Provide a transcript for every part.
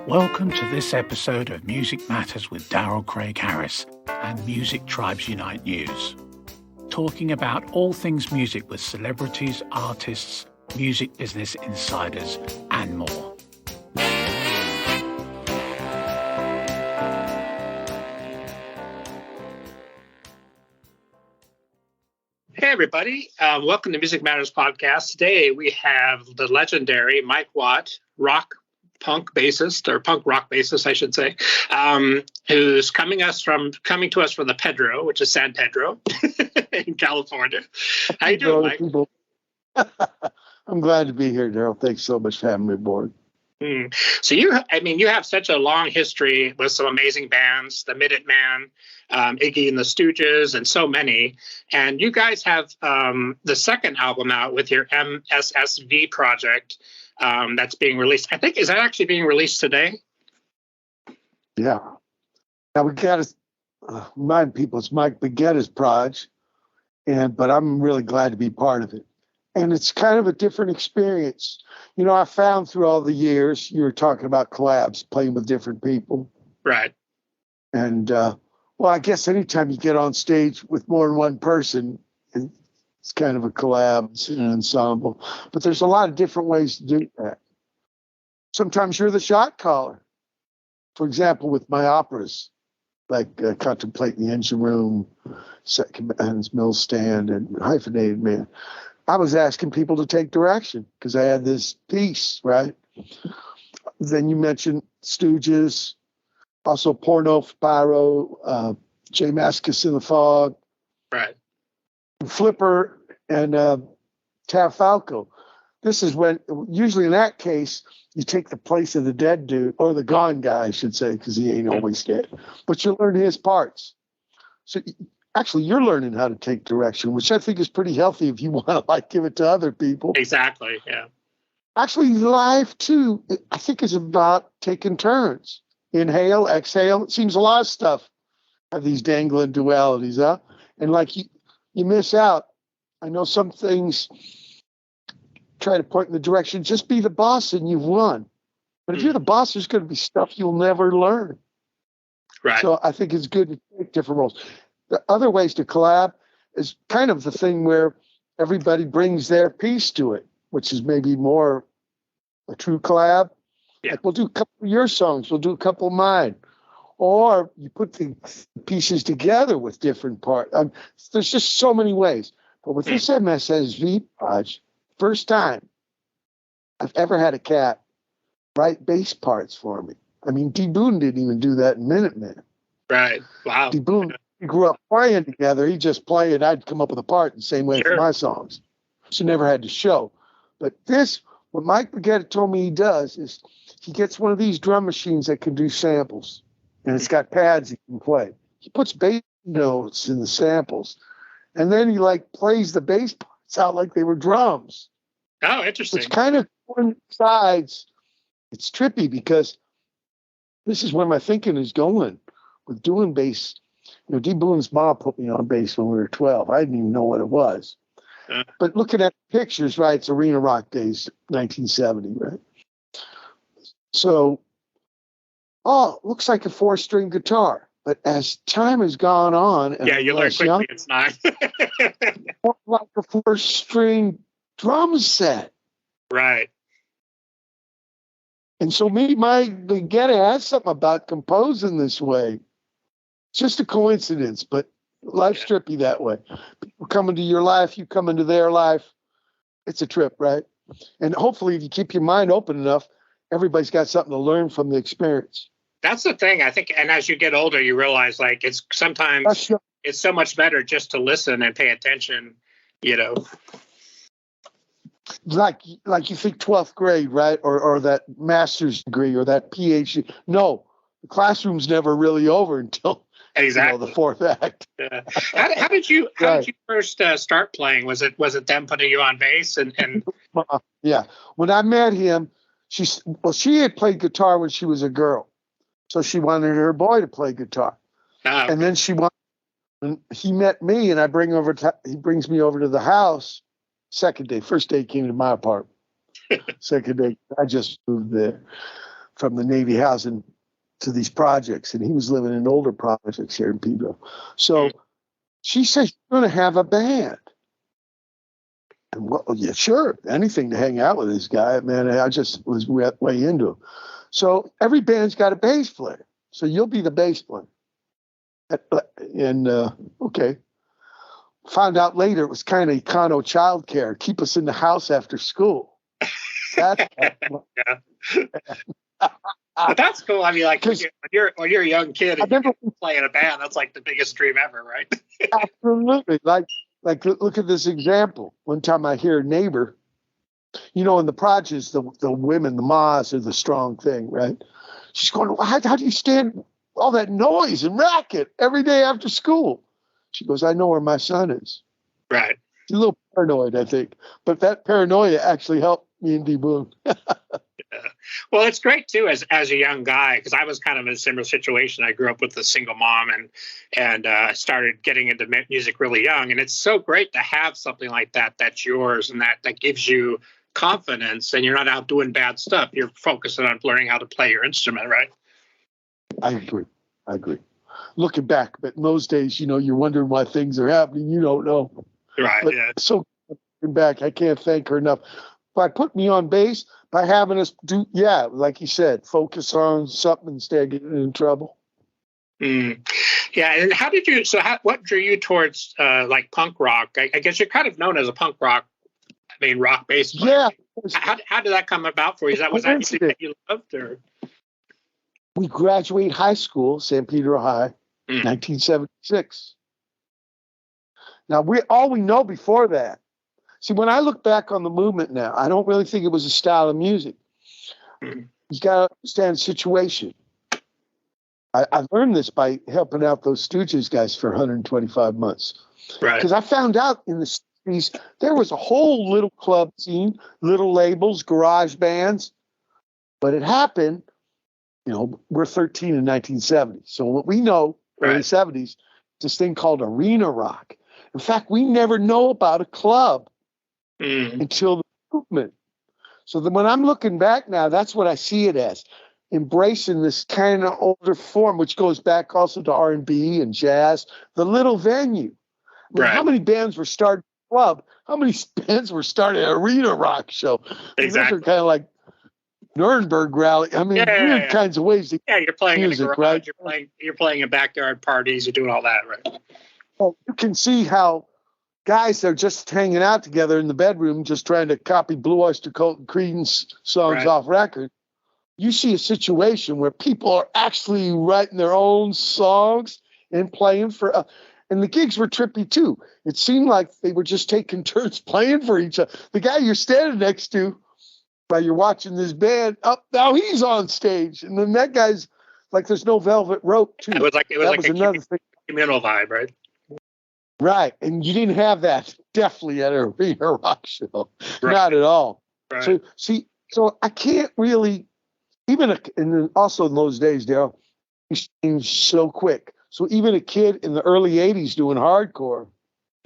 Welcome to this episode of Music Matters with Darrell Craig Harris and Music Tribes Unite News. Talking about all things music with celebrities, artists, music business insiders, and more. Hey, everybody. Welcome to Music Matters Podcast. Today, we have the legendary Mike Watt, punk rock bassist, I should say, who's coming to us from the Pedro, which is San Pedro in California. How you doing, Mike? I'm glad to be here, Darrell. Thanks so much for having me aboard. So you have such a long history with some amazing bands, the Minutemen, Iggy and the Stooges, and so many. And you guys have the second album out with your MSSV project that's being released. I think, is that actually being released today? Yeah. Now we got to remind people it's Mike Baghetta's project, but I'm really glad to be part of it. And it's kind of a different experience. You know, I found through all the years, you were talking about collabs, playing with different people. Right. And, I guess anytime you get on stage with more than one person, it's kind of a collab, it's an ensemble. But there's a lot of different ways to do that. Sometimes you're the shot caller. For example, with my operas, like Contemplating the Engine Room, Second Man's Mill Stand, and Hyphenated Man, I was asking people to take direction because I had this piece, right? Then you mentioned Stooges, also Porno Pyro, J Mascis in the Fog, right? Flipper and Tav Falco. This is when, usually in that case, you take the place of the dead dude, or the gone guy, I should say, because he ain't always dead. But you learn his parts. So actually, you're learning how to take direction, which I think is pretty healthy if you want to give it to other people. Exactly, yeah. Actually, life, too, I think is about taking turns. Inhale, exhale. It seems a lot of stuff have these dangling dualities, huh? And you miss out. I know some things try to point in the direction, just be the boss and you've won. But if you're the boss, there's going to be stuff you'll never learn. Right. So I think it's good to take different roles. The other ways to collab is kind of the thing where everybody brings their piece to it, which is maybe more a true collab. Yeah. Like we'll do a couple of your songs, we'll do a couple of mine. Or you put the pieces together with different parts. There's just so many ways. But with this MSSV project, first time I've ever had a cat write bass parts for me. I mean, D. Boone didn't even do that in Minutemen. Right. Wow. D. Boone, we grew up playing together. He just played. I'd come up with a part the same way for my songs. So never had to show. But what Mike Baghetta told me he does is he gets one of these drum machines that can do samples. And it's got pads he can play. He puts bass notes in the samples. And then he plays the bass parts out like they were drums. Oh, interesting. Which kind of coincides. It's trippy because this is where my thinking is going with doing bass. You know, D. Boone's mom put me on bass when we were 12. I didn't even know what it was. But looking at pictures, right, it's Arena Rock Days, 1970, right? So, looks like a 4-string guitar. But as time has gone on, and you learn quickly it's not. more like a 4-string drum set. Right. And so Mike Baghetta has something about composing this way. It's just a coincidence, but life's trippy that way. People come into your life, you come into their life. It's a trip, right? And hopefully if you keep your mind open enough, everybody's got something to learn from the experience. That's the thing, I think. And as you get older, you realize it's sometimes it's so much better just to listen and pay attention, you know. Like you think 12th grade, right? Or that master's degree or that PhD. No, the classroom's never really over until exactly the fourth act. Yeah. How did you first start playing? Was it them putting you on bass and Yeah. When I met him, she had played guitar when she was a girl. So she wanted her boy to play guitar. Okay. And then he met me and he brings me over to the house. Second day. First day he came to my apartment. Second day, I just moved there. from the Navy housing to these projects, and he was living in older projects here in Pedro. So she said, "You're going to have a band." And well, yeah, sure, anything to hang out with this guy, man. I just was way into him. So every band's got a bass player. So you'll be the bass player. And okay. Found out later it was kind of econo childcare, keep us in the house after school. That's But that's cool. I mean, like when you're a young kid and you play in a band, that's like the biggest dream ever, right? Absolutely. Like look at this example. One time I hear a neighbor, in the projects, the women, the mas are the strong thing, right? She's going, how do you stand all that noise and racket every day after school? She goes, I know where my son is. Right. She's a little paranoid, I think. But that paranoia actually helped me in Deboon. Well, it's great too as a young guy, because I was kind of in a similar situation. I grew up with a single mom and started getting into music really young. And it's so great to have something like that that's yours and that gives you confidence, and you're not out doing bad stuff. You're focusing on learning how to play your instrument, right? I agree. Looking back, but in those days, you're wondering why things are happening. You don't know. Right. But yeah. So looking back, I can't thank her enough. By putting me on bass, by having us do, like you said, focus on something instead of getting in trouble. Yeah. And what drew you towards like punk rock? I guess you're kind of known as a punk rock, rock bass player. Yeah. How did that come about for you? Was that something that you loved, or? We graduate high school, San Pedro High, 1976. Now, all we know before that, see, when I look back on the movement now, I don't really think it was a style of music. You got to understand the situation. I learned this by helping out those Stooges guys for 125 months. Right. Because I found out in the 60s, there was a whole little club scene, little labels, garage bands. But it happened, we're 13 in 1970. So what we know, early 70s, this thing called arena rock. In fact, we never know about a club until the movement. So then when I'm looking back now, that's what I see it as, embracing this kind of older form, which goes back also to R&B and jazz, the little venue. How many bands were started at a club? How many bands were started at an arena rock show? Exactly. Those are kind of like Nuremberg rally. Weird kinds of ways to you're playing music, in the garage, right? You're playing in backyard parties, you're doing all that, right? Well, you can see how guys are just hanging out together in the bedroom, just trying to copy Blue Oyster Cult and Creedence songs off record. You see a situation where people are actually writing their own songs and playing for, and the gigs were trippy too. It seemed like they were just taking turns playing for each other. The guy you're standing next to, while you're watching this band, now he's on stage, and then that guy's like, there's no velvet rope too. It was like another thing. Communal vibe, right? Right, and you didn't have that definitely at an arena rock show, not at all. Right. So I can't really, and also in those days, Darrell, things changed so quick. So even a kid in the early '80s doing hardcore,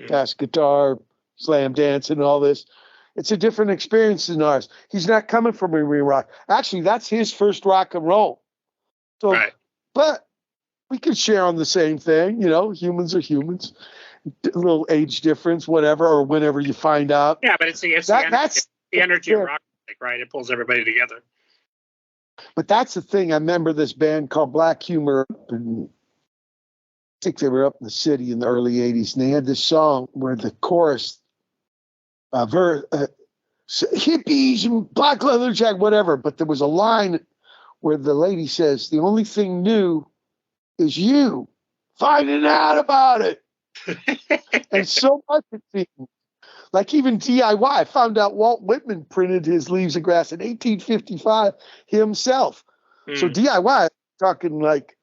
bass guitar, slam dancing, and all this, it's a different experience than ours. He's not coming from arena rock. Actually, that's his first rock and roll. So, but we can share on the same thing. Humans are humans. A little age difference, whatever, or whenever you find out. Yeah, but it's the energy of rock, right? It pulls everybody together. But that's the thing. I remember this band called Black Humor, and I think they were up in the city in the early '80s, and they had this song where the chorus, hippies and black leather jacket, whatever. But there was a line where the lady says, "The only thing new is you finding out about it." And so much it seems. Like even DIY, I found out Walt Whitman printed his Leaves of Grass in 1855 himself. So DIY, talking like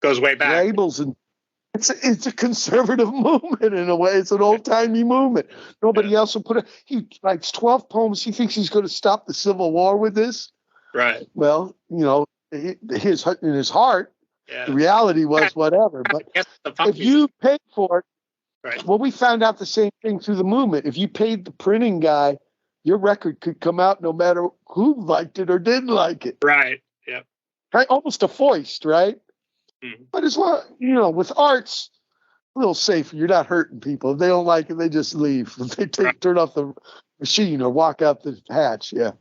goes way back. Labels, and it's a conservative movement in a way. It's an old timey movement. Nobody else will put it. He writes 12 poems. He thinks he's going to stop the Civil War with this. Right. Well, in his heart. Yeah. The reality was whatever, but if you paid for it, well, we found out the same thing through the movement. If you paid the printing guy, your record could come out no matter who liked it or didn't like it. Right. almost a foist, right? Mm. But it's what, with art's a little safer. You're not hurting people. If they don't like it, they just leave. If they turn off the machine or walk out the hatch. Yeah.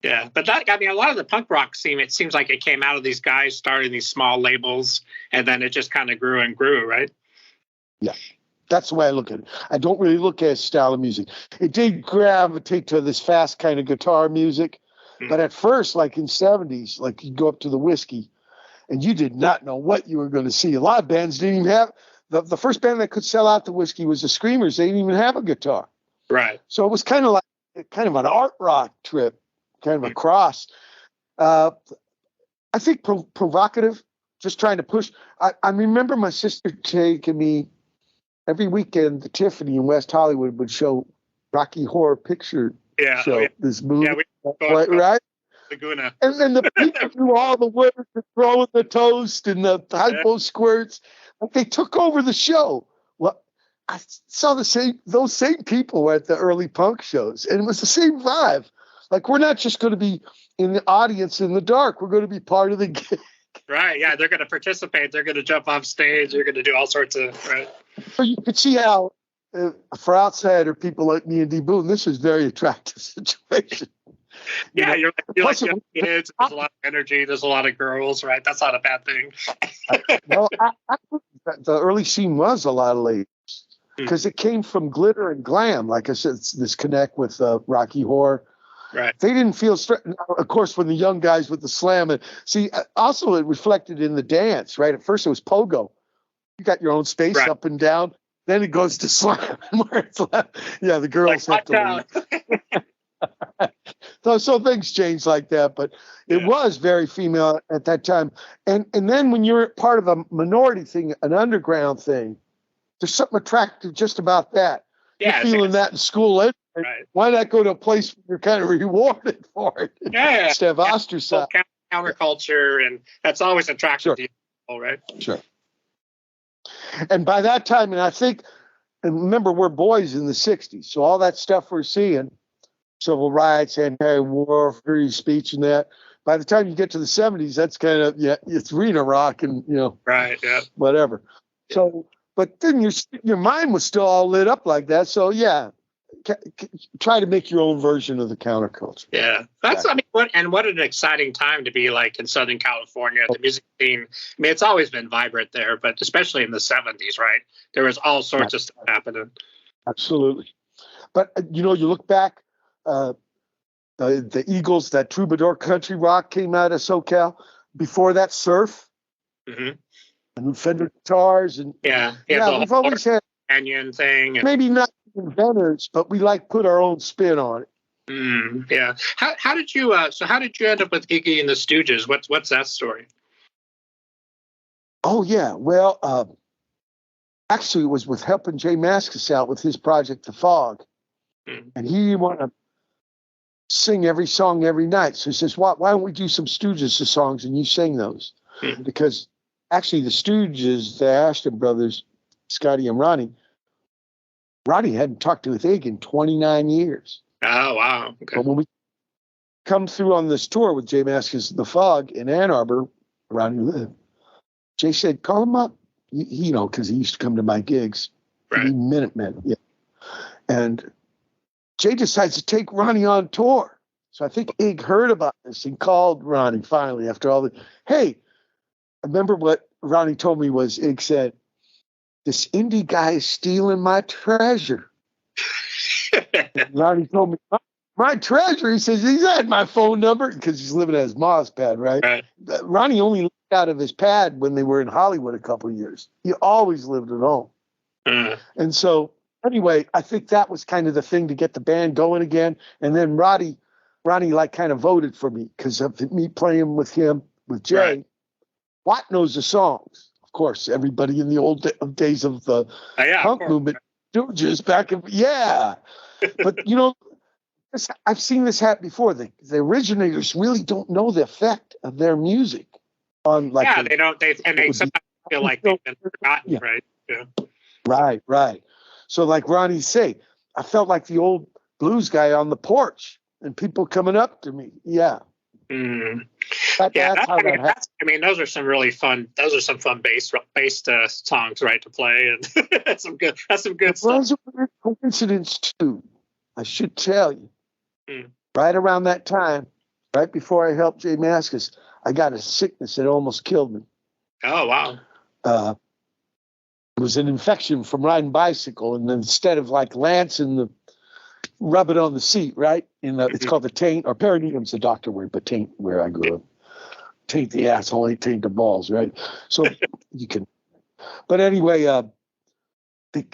Yeah, but a lot of the punk rock scene, it seems like it came out of these guys starting these small labels, and then it just kind of grew and grew, right? Yeah, that's the way I look at it. I don't really look at style of music. It did gravitate to this fast kind of guitar music, but at first, like in 70s, like you go up to the Whiskey, and you did not know what you were going to see. A lot of bands didn't even have, the first band that could sell out the Whiskey was the Screamers. They didn't even have a guitar. Right. So it was kind of an art rock trip. Kind of a cross. I think provocative, just trying to push. I remember my sister taking me every weekend. The Tiffany in West Hollywood would show Rocky Horror Picture Show. Yeah. This movie, right? Laguna. And then the people do all the work, throwing the toast and the hypo squirts. Like they took over the show. Well, I saw those same people at the early punk shows, and it was the same vibe. Like, we're not just going to be in the audience in the dark. We're going to be part of the gig. Right, yeah. They're going to participate. They're going to jump off stage. They're going to do all sorts of, right? So you could see how, for outsider people like me and D. Boone, this is a very attractive situation. Yeah, you're like young kids. There's a lot of energy. There's a lot of girls, right? That's not a bad thing. Well, I think the early scene was a lot of ladies because it came from glitter and glam. Like I said, it's this connect with Rocky Horror. Right. They didn't feel of course, when the young guys with the slam and see, also it reflected in the dance, right? At first it was pogo. You got your own space up and down. Then it goes to slam where it's left. Yeah, the girls have to leave. So things changed like that, but it was very female at that time. And then when you're part of a minority thing, an underground thing, there's something attractive just about that. Yeah, you're feeling that in school. Right. Why not go to a place where you're kind of rewarded for it? Yeah. Instead of ostracized. Counterculture, and that's always attractive to people, right? Sure. And by that time, and remember, we're boys in the 60s, so all that stuff we're seeing, civil rights, anti-war, free speech and that, by the time you get to the 70s, that's kind of, it's arena rock and, right, whatever. Yeah. So, but then your mind was still all lit up like that, so try to make your own version of the counterculture. Yeah, that's what an exciting time to be like in Southern California. The music scene. It's always been vibrant there, but especially in the 70s, right? There was all sorts of stuff happening. Absolutely, but you look back, the Eagles, that troubadour country rock came out of SoCal. Before that, surf, and Fender guitars, and we've always had Canyon thing. Maybe not inventors, but we put our own spin on it. Yeah. How did you end up with Iggy and the Stooges? What's that story? Oh yeah, well, actually, it was with helping Jay Mascis out with his project, The Fog, and he didn't want to sing every song every night. So he says, "Why don't we do some Stooges songs and you sing those?" Because actually, the Stooges, the Ashton brothers, Scotty and Ronnie hadn't talked to Iggy in 29 years. Oh, wow. Okay. But when we come through on this tour with Jay Mascis, The Fog in Ann Arbor, around where he lived, Jay said, call him up, because he used to come to my gigs. Right. Minutemen, yeah. And Jay decides to take Ronnie on tour. So I think Ig heard about this and called Ronnie finally after all the, hey, I remember what Ronnie told me was Ig said, this indie guy is stealing my treasure. Ronnie told me, my treasure? He says, he's had my phone number because he's living at his mom's pad, right? Ronnie only lived out of his pad when they were in Hollywood a couple of years. He always lived at home. And so, anyway, I think that was kind of the thing to get the band going again. And then Ronnie kind of voted for me because of me playing with him, with Jay. Right. Watt knows the songs. Of course, everybody in the old days of the punk movement, Stooges back in, But, I've seen this happen before. The originators really don't know the effect of their music on they don't. They sometimes feel like they've been forgotten, right? Yeah. Right. So like Ronnie say, I felt like the old blues guy on the porch and people coming up to me. Yeah. Mm. But Yeah, that's how that happens. I mean, those are some really fun. Those are some fun based songs, right, to play, and that's some good. That's some good It stuff. was a weird coincidence too. I should tell you. Mm. Right around that time, right before I helped Jay Mascis, I got a sickness that almost killed me. Oh wow! It was an infection from riding bicycle, and instead of like lancing rub it on the seat, right? It's called the taint, or perineum's the doctor word, but taint where I grew up. Taint the asshole, ain't taint the balls, right? So you can. But anyway, they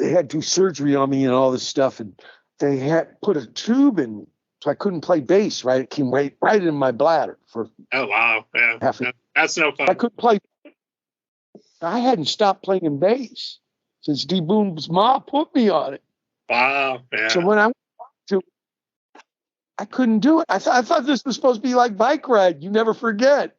had to do surgery on me and all this stuff, and they had put a tube in me, so I couldn't play bass. Right, it came right in my bladder for. Oh wow! Yeah, that's no fun. I couldn't play. I hadn't stopped playing bass since D Boon's mom put me on it. Wow! Yeah. So when I went to, I couldn't do it. I thought this was supposed to be like bike ride. You never forget.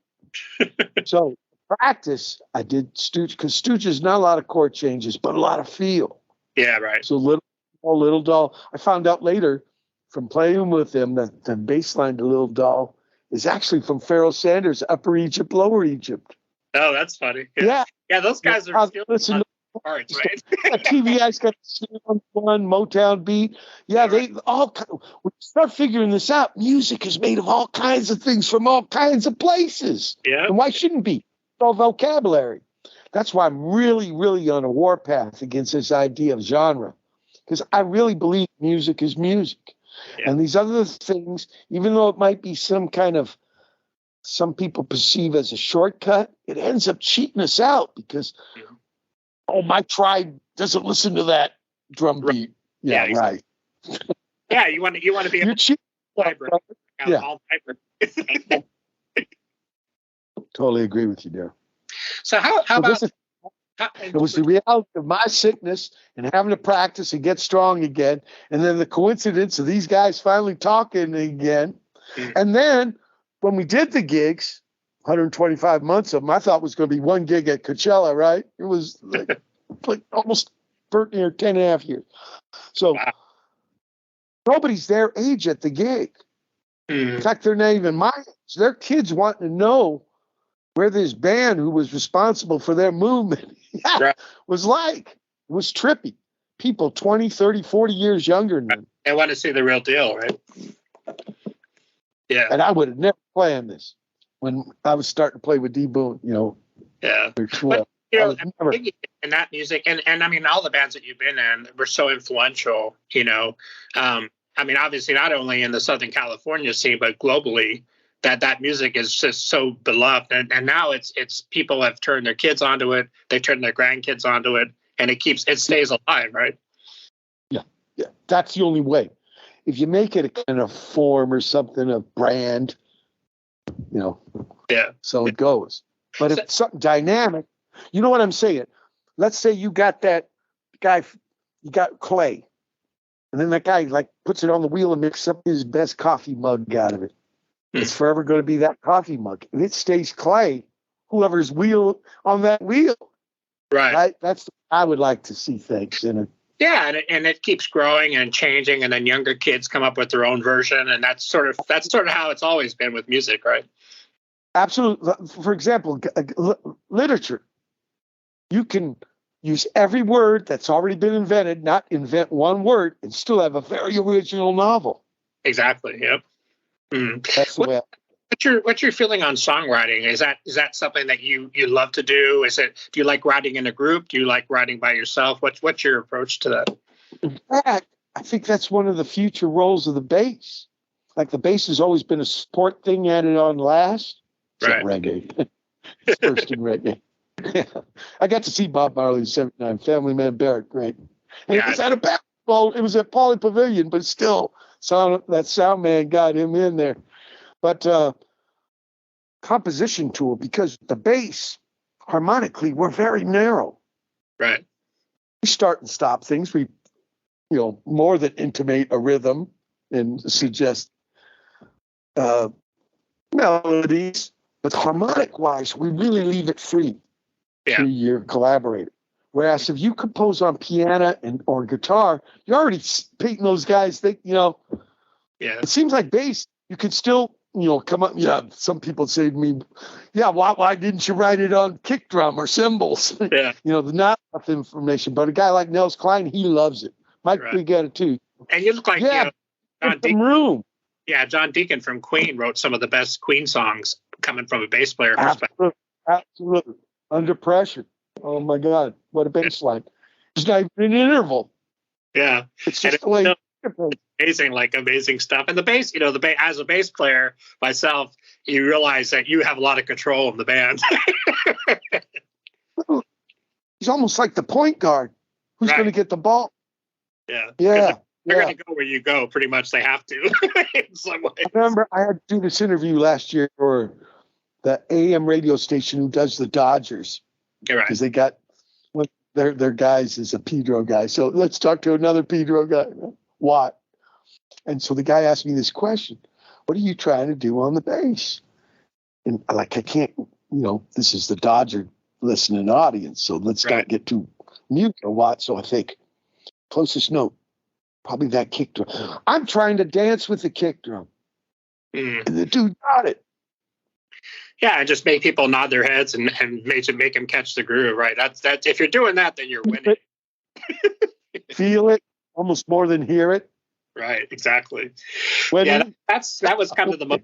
So practice, I did Stooge, because Stooge is not a lot of chord changes, but a lot of feel. Yeah, right. So Little Doll. I found out later from playing with them that the bass line to Little Doll is actually from Pharoah Sanders' Upper Egypt, Lower Egypt. Oh, that's funny. Yeah. Yeah, those guys are still listen on parts, right? TVI's got one Motown beat. Yeah, they all. When you start figuring this out, music is made of all kinds of things from all kinds of places. Yeah. And why shouldn't be? It's all vocabulary. That's why I'm really, really on a warpath against this idea of genre, because I really believe music is music, and these other things, even though it might be some people perceive as a shortcut, it ends up cheating us out because. Oh, my tribe doesn't listen to that drum beat. Yeah, exactly. Right. Yeah, you want to be You're cheap. all vibrant. Totally agree with you there. So how about it was the reality of my sickness and having to practice and get strong again, and then the coincidence of these guys finally talking again, and then when we did the gigs. 125 months of them, I thought it was going to be one gig at Coachella, right? It was like almost 13 or 10 and a half years. So nobody's their age at the gig. In fact, they're not even my age. Their kids wanting to know where this band who was responsible for their movement was like. It was trippy. People 20, 30, 40 years younger than them. They want to see the real deal, right? Yeah. And I would have never planned this. When I was starting to play with D Boon, Yeah. But, in that music, and I mean, all the bands that you've been in were so influential, I mean, obviously not only in the Southern California scene, but globally, that music is just so beloved. And now it's people have turned their kids onto it. They turn their grandkids onto it, and it stays alive, right? Yeah. That's the only way. If you make it a kind of form or something, a brand, so it goes. But if it's something dynamic, you know what I'm saying? Let's say you got that guy, you got clay, and then that guy puts it on the wheel and makes up his best coffee mug out of it. It's forever going to be that coffee mug. If it stays clay, whoever's wheel on that wheel, right? That's I would like to see things in it. Yeah, and it keeps growing and changing, and then younger kids come up with their own version, and that's sort of how it's always been with music, right? Absolutely. For example, literature. You can use every word that's already been invented, not invent one word, and still have a very original novel. Exactly. Yep. That's the way. What's your feeling on songwriting? Is that something that you love to do? Do you like writing in a group? Do you like writing by yourself? What's your approach to that? In fact, I think that's one of the future roles of the bass. Like the bass has always been a support thing, added on last. Right. Reggae. It's first in reggae. Yeah. I got to see Bob Marley in '79, Family Man Barrett, great. And it was at a basketball, it was at Pauley Pavilion, but still, that sound man got him in there. But composition tool, because the bass, harmonically, we're very narrow. Right. We start and stop things. We, more than intimate a rhythm and suggest melodies. But harmonic-wise, we really leave it free to your collaborator. Whereas if you compose on piano or guitar, you're already painting those guys. It seems like bass, you could still come up. Yeah, some people say to me, "Yeah, why didn't you write it on kick drum or cymbals?" Yeah. Not enough information. But a guy like Nels Klein, he loves it. Mike, we get it too. And you look like John Deacon. Room. Yeah, John Deacon from Queen wrote some of the best Queen songs coming from a bass player perspective. Absolutely. Under pressure. Oh my God, what a bass line! It's not even an interval. Yeah, it's just the way. Amazing stuff. And the bass, as a bass player myself, you realize that you have a lot of control of the band. He's almost like the point guard. Who's going to get the ball? Yeah. Yeah. They're going to go where you go. Pretty much they have to in some ways. I remember I had to do this interview last year for the AM radio station who does the Dodgers. You're right. Because they got their guys is a Pedro guy. So let's talk to another Pedro guy, Watt. And so the guy asked me this question: "What are you trying to do on the bass?" And I can't, this is the Dodger listening audience, so let's not get too mute or Watt. So I think closest note, probably that kick drum. I'm trying to dance with the kick drum. And the dude got it. Yeah, and just make people nod their heads and make them catch the groove, right? That's if you're doing that, then you're winning. Feel it almost more than hear it. Right, exactly. That was kind of the most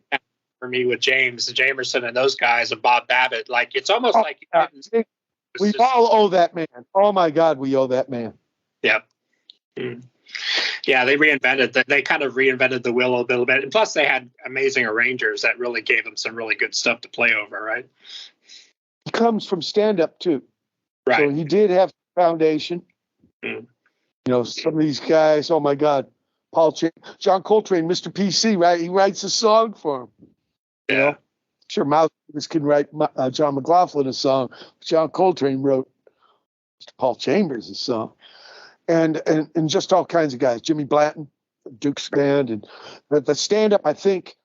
for me with James Jamerson and those guys and Bob Babbitt. Like it's almost like we all owe that man. Oh my God, we owe that man. Yeah. Yeah, they kind of reinvented the wheel a little bit. And plus they had amazing arrangers that really gave them some really good stuff to play over, right? He comes from stand-up too. Right. So he did have foundation. Some of these guys, oh my God, John Coltrane, Mr. PC, right? He writes a song for him. Yeah. Sure, Miles Davis can write John McLaughlin a song. John Coltrane wrote Mr. Paul Chambers a song. And just all kinds of guys. Jimmy Blanton, Duke's band. And the stand-up, I think,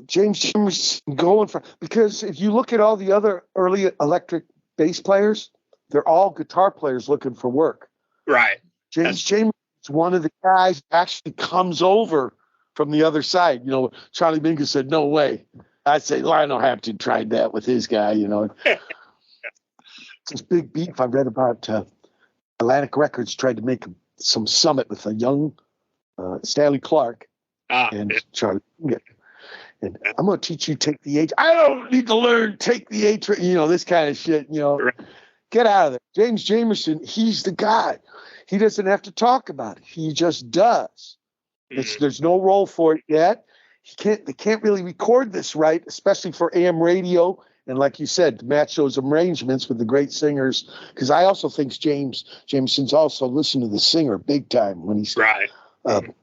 James Jamerson going for, because if you look at all the other early electric bass players, they're all guitar players looking for work. Right. James Jamerson is one of the guys who actually comes over from the other side. Charlie Mingus said, "No way." I'd say Lionel Hampton tried that with his guy, This big beef I read about Atlantic Records tried to make some summit with a young Stanley Clark and Charlie Mingus. And I'm going to teach you take the H. I don't need to learn take the H, this kind of shit, Right. Get out of there. James Jamerson, he's the guy. He doesn't have to talk about it. He just does. There's no role for it yet. They can't really record this right, especially for AM radio. And like you said, to match those arrangements with the great singers. Because I also think Jameson's also listened to the singer big time when he's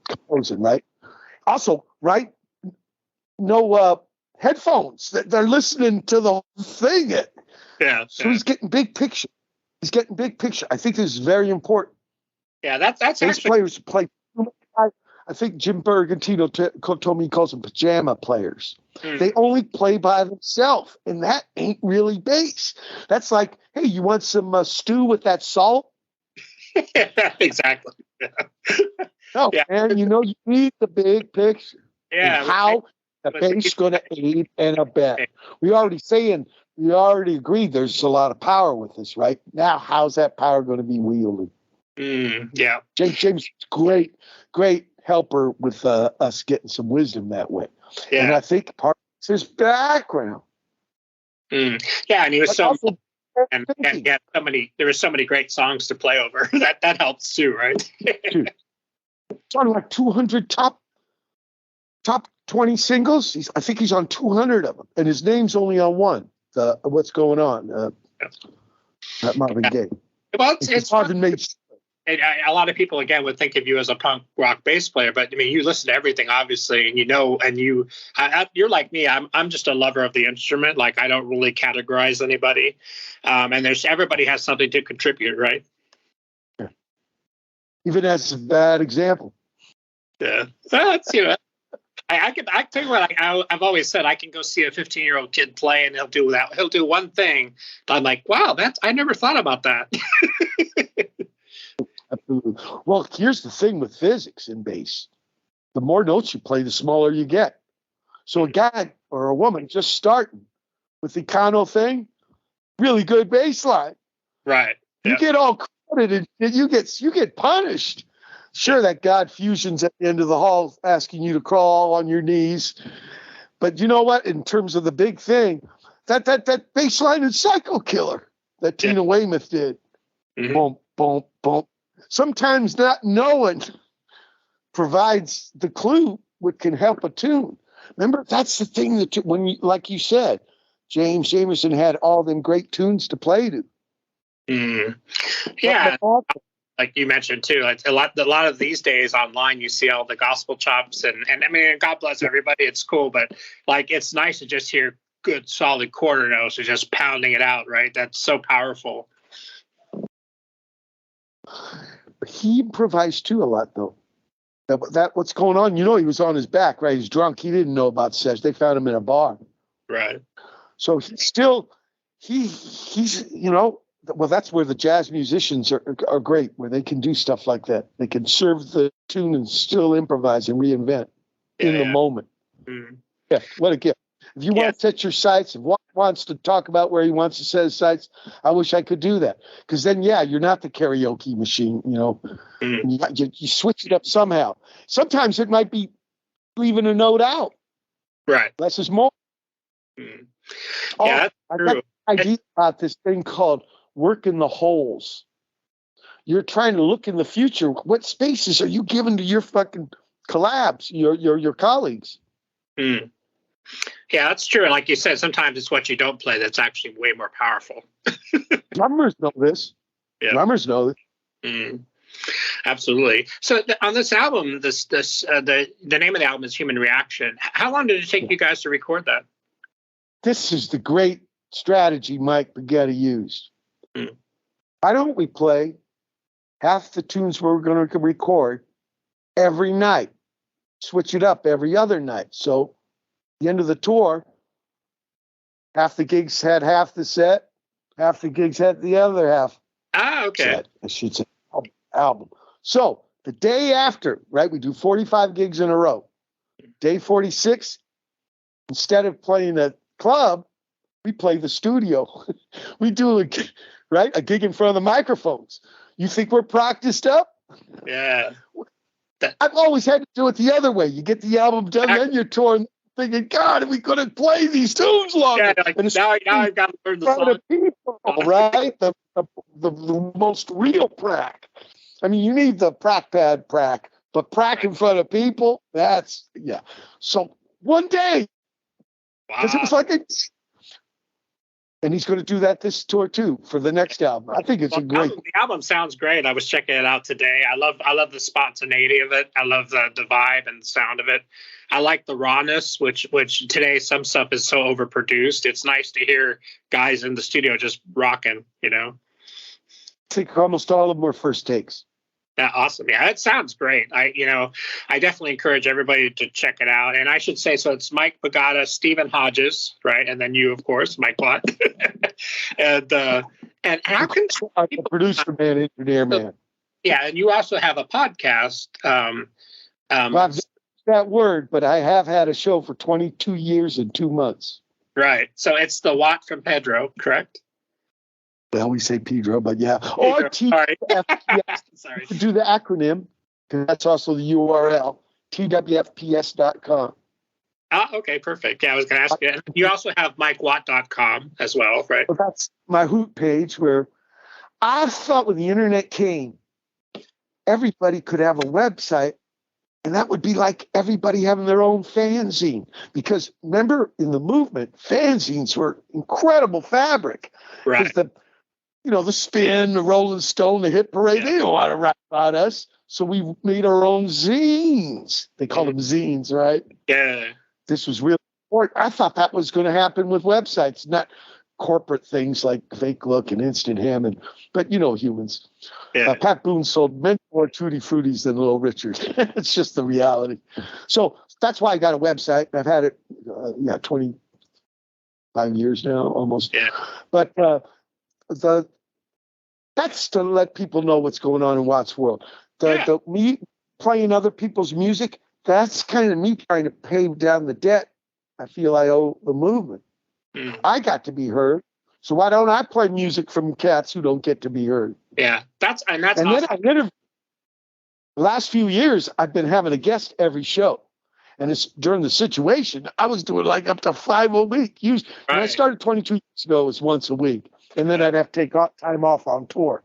composing, right? Also, right? No headphones. They're listening to the whole thing. So he's getting big picture. I think this is very important. Yeah, that's bass actually players play. I think Jim Bergantino told me he calls them pajama players. They only play by themselves, and that ain't really bass. That's like, hey, you want some stew with that salt? Exactly. No, man, you need the big picture. Yeah. And how the bass going to aid and abet. We already agreed there's a lot of power with this, right? Now, how's that power going to be wielded? Yeah. James, great helper with us getting some wisdom that way. Yeah. And I think part of his background. Yeah, and he was and he had there were so many great songs to play over. that helps too, right? Dude, it's on like 200 top 20 singles. I think he's on 200 of them, and his name's only on one. What's going on? At Marvin Gaye. Well, it's Marvin made. And a lot of people, again, would think of you as a punk rock bass player, but I mean, you listen to everything, obviously, and you're like me. I'm just a lover of the instrument. Like, I don't really categorize anybody, and everybody has something to contribute, right? Yeah. Even as a bad example. Yeah, that's I tell you what, I've always said I can go see a 15-year-old kid play, and he'll do one thing. I'm like, wow, I never thought about that. Absolutely. Well, here's the thing with physics in bass. The more notes you play, the smaller you get. So a guy or a woman just starting with the Econo thing, really good bass line. Right. You get all credited and you get punished. Sure, that God fusion's at the end of the hall asking you to crawl on your knees. But you know what? In terms of the big thing, that bass line is Psycho Killer that Tina Weymouth did. Mm-hmm. Boom, boom, boom. Sometimes not knowing provides the clue what can help a tune. Remember, that's the thing that when you, like you said, James Jamerson had all them great tunes to play to. Mm. Yeah, like you mentioned too, it's a lot of these days online you see all the gospel chops and I mean, God bless everybody, it's cool, but like it's nice to just hear good solid quarter notes or just pounding it out, right? That's so powerful. He improvised too a lot though. That what's going on? You know, he was on his back, right? He's drunk. He didn't know about Sesh. They found him in a bar. Right. So he's you know, well, that's where the jazz musicians are great, where they can do stuff like that. They can serve the tune and still improvise and reinvent in the moment. Mm-hmm. Yeah, what a gift. If you want to set your sights, if one wants to talk about where he wants to set his sights, I wish I could do that. Because then, you're not the karaoke machine, you know. Mm-hmm. You switch it up somehow. Sometimes it might be leaving a note out. Right. Less is more. Mm-hmm. Yeah, I got an idea about this thing called working the holes. You're trying to look in the future. What spaces are you giving to your fucking collabs, your colleagues? Mm. Yeah, that's true. And like you said, sometimes it's what you don't play that's actually way more powerful. Drummers know this. Yeah. Drummers know this. Mm. Absolutely. So on this album, the name of the album is Human Reaction. How long did it take you guys to record that? This is the great strategy Mike Bagetta used. Mm. Why don't we play half the tunes we're going to record every night? Switch it up every other night. So at the end of the tour, half the gigs had half the set, half the gigs had the other half. Okay. Set, I should say album. So the day after, right, we do 45 gigs in a row. Day 46, instead of playing a club, we play the studio. We do a gig in front of the microphones. You think we're practiced up? Yeah. I've always had to do it the other way. You get the album done, then you're touring, thinking, God, we couldn't play these tunes longer. Yeah, like, now I've got to learn the song. People, right? The most real prac. I mean, you need the prac pad prac, but prac in front of people, that's, yeah. So one day, because it was like and he's going to do that this tour too for the next album. I think it's a great. The album sounds great. I was checking it out today. I love the spontaneity of it. I love the vibe and the sound of it. I like the rawness, which today some stuff is so overproduced. It's nice to hear guys in the studio just rocking. You know, I think almost all of them were first takes. Yeah, awesome. Yeah, it sounds great. I definitely encourage everybody to check it out. And I should say, so it's Mike Bagetta, Stephen Hodges, right? And then you, of course, Mike Watt. and how can the producer man, engineer man? Yeah, and you also have a podcast. Well, I've used that word, but I have had a show for 22 years and 2 months. Right. So it's the Watt from Pedro, correct? Well, we say Pedro, but yeah. Or TWFPS. Sorry. To do the acronym, because that's also the URL, TWFPS.com. Okay, perfect. Yeah, I was going to ask you. You also have MikeWatt.com as well, right? Well, that's my Hoot page where I thought when the internet came, everybody could have a website, and that would be like everybody having their own fanzine. Because remember, in the movement, fanzines were incredible fabric. Right. The Spin, the Rolling Stone, the Hit Parade, they don't want to write about us. So we made our own zines. They call them zines, right? Yeah. This was really important. I thought that was going to happen with websites, not corporate things like Fake Look and Instant Hammond, but humans. Yeah. Pat Boone sold many more Tutti Fruities than Little Richard. It's just the reality. So that's why I got a website. I've had it, 25 years now, almost. Yeah. But that's to let people know what's going on in Watt's world. Me playing other people's music, that's kind of me trying to pay down the debt I feel I owe the movement. I got to be heard. So why don't I play music from cats who don't get to be heard? Yeah, that's awesome. Then the last few years, I've been having a guest every show. And it's during the situation, I was doing like up to 5 a week. When I started 22 years ago, it was once a week. And then I'd have to take time off on tour.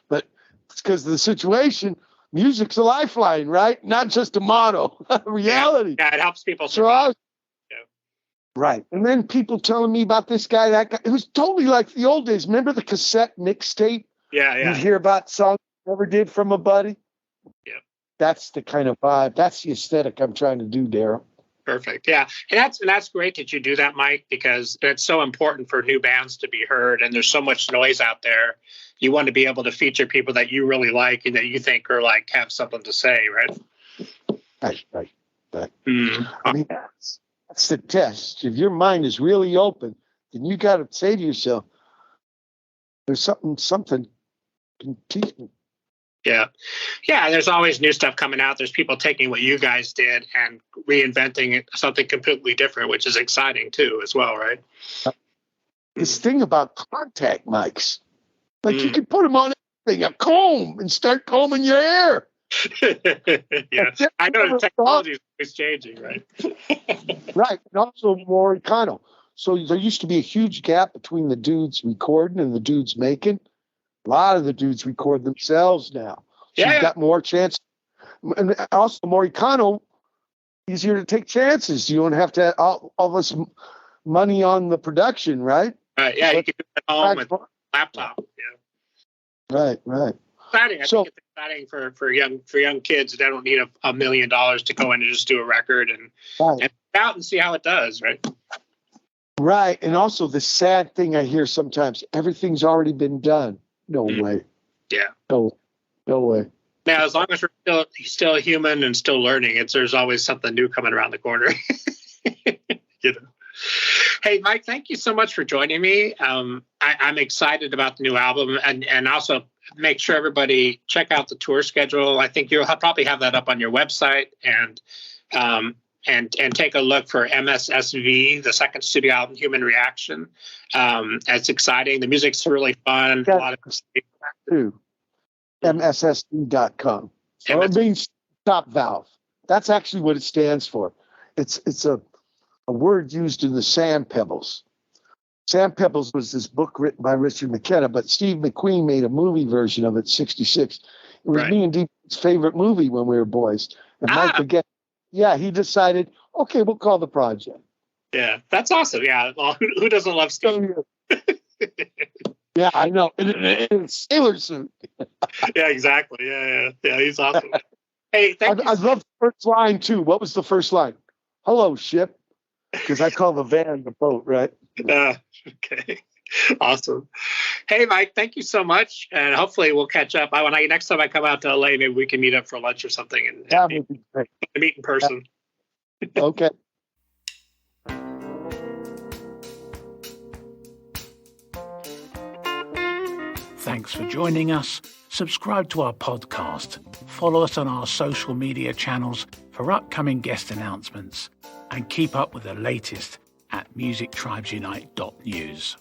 But it's because of the situation. Music's a lifeline, right? Not just a motto, reality. Yeah, it helps people survive. Right. And then people telling me about this guy, that guy. It was totally like the old days. Remember the cassette mixtape? Yeah. You'd hear about songs you never did from a buddy? Yeah. That's the kind of vibe. That's the aesthetic I'm trying to do, Darrell. Perfect. Yeah. And that's great that you do that, Mike, because it's so important for new bands to be heard. And there's so much noise out there. You want to be able to feature people that you really like and that you think are like have something to say, right? Right. I mean, that's the test. If your mind is really open, then you got to say to yourself, there's something can teach me. Yeah. Yeah. There's always new stuff coming out. There's people taking what you guys did and reinventing something completely different, which is exciting too, as well, right? This thing about contact mics, like you can put them on anything, a comb, and start combing your hair. Yeah. I know the technology is changing, right? Right. And also more econo. So there used to be a huge gap between the dudes recording and the dudes making. A lot of the dudes record themselves now. So you've got more chance. And also more econo, easier to take chances. You don't have to have all this money on the production, right? Yeah, you can do it at home with a laptop. Yeah. Right. Exciting. I think it's exciting for young kids that don't need $1 million to go in and just do a record and out and see how it does, right? Right. And also the sad thing I hear sometimes, everything's already been done. No way. Yeah. No way. Now, as long as we're still human and still learning, there's always something new coming around the corner. Hey, Mike, thank you so much for joining me. I'm excited about the new album, and also make sure everybody check out the tour schedule. I think you'll probably have that up on your website, and take a look for MSSV, the second studio album, Human Reaction. It's exciting. The music's really fun. A lot of MSSV.com. So it means stop valve. That's actually what it stands for. It's a word used in the Sand Pebbles. Sand Pebbles was this book written by Richard McKenna, but Steve McQueen made a movie version of it, 1966. It was me and Deep's favorite movie when we were boys. And Mike again. Yeah, he decided, okay, we'll call the project. Yeah, that's awesome. Yeah, well, who doesn't love Steve? Yeah, I know. In a sailor suit. Yeah, exactly. Yeah, he's awesome. Hey, thank you. I love the first line, too. What was the first line? Hello, ship. Because I call the van the boat, right? Okay. Awesome. Hey, Mike, thank you so much. And hopefully we'll catch up. Next time I come out to LA, maybe we can meet up for lunch or something and meet in person. Okay. Thanks for joining us. Subscribe to our podcast. Follow us on our social media channels for upcoming guest announcements. And keep up with the latest at musictribesunite.news.